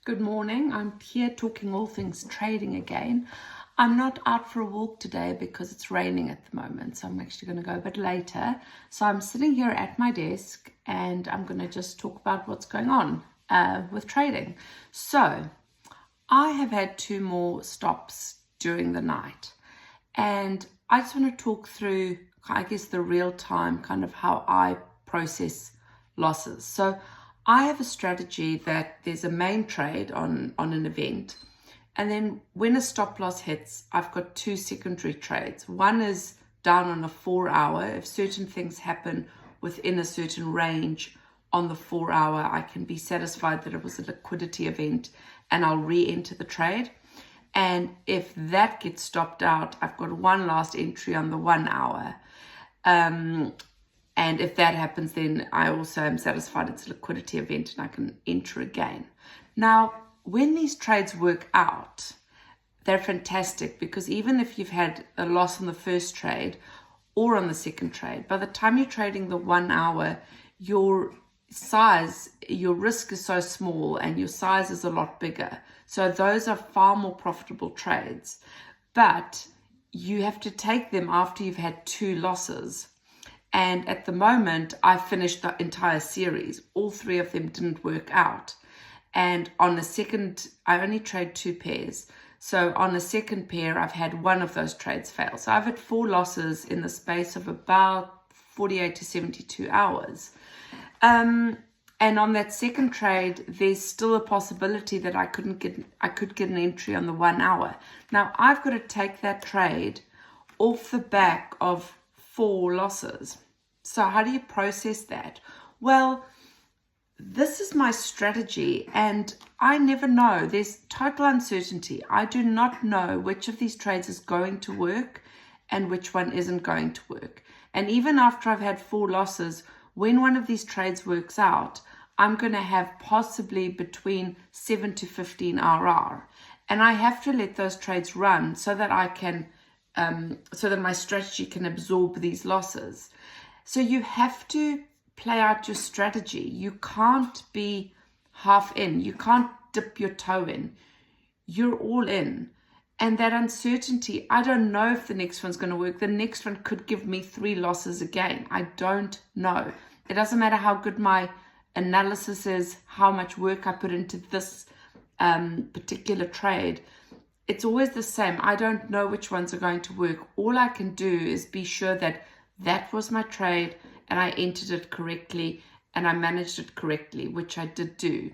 Good morning. I'm here talking all things trading again. I'm not out for a walk today because it's raining at the moment, so I'm actually going to go a bit later. So I'm sitting here at my desk and I'm going to just talk about what's going on with trading. So I have had 2 more stops during the night, and I just want to talk through, I guess, the real time kind of how I process losses. So I have a strategy that there's a main trade on an event, and then when a stop loss hits, I've got 2 secondary trades. One is down on a 4-hour. If certain things happen within a certain range on the 4-hour, I can be satisfied that it was a liquidity event and I'll re-enter the trade. And if that gets stopped out, I've got one last entry on the 1-hour. And if that happens, then I also am satisfied it's a liquidity event and I can enter again. Now, when these trades work out, they're fantastic, because even if you've had a loss on the first trade or on the second trade, by the time you're trading the 1 hour, your risk is so small and your size is a lot bigger. So those are far more profitable trades. But you have to take them after you've had 2 losses. And at the moment, I finished the entire series. All 3 of them didn't work out. And on the second, I only trade 2 pairs. So on the second pair, I've had 1 of those trades fail. So I've had 4 losses in the space of about 48 to 72 hours. And on that second trade, there's still a possibility that I could get an entry on the 1 hour. Now, I've got to take that trade off the back of 4 losses. So how do you process that? Well, this is my strategy, and I never know. There's total uncertainty. I do not know which of these trades is going to work and which one isn't going to work. And even after I've had 4 losses, when one of these trades works out, I'm going to have possibly between 7 to 15 RR. And I have to let those trades run so that I can so that my strategy can absorb these losses. So you have to play out your strategy. You can't be half in. You can't dip your toe in. You're all in. And that uncertainty, I don't know if the next one's going to work. The next one could give me 3 losses again. I don't know. It doesn't matter how good my analysis is, how much work I put into this particular trade. It's always the same. I don't know which ones are going to work. All I can do is be sure that that was my trade and I entered it correctly and I managed it correctly, which I did do.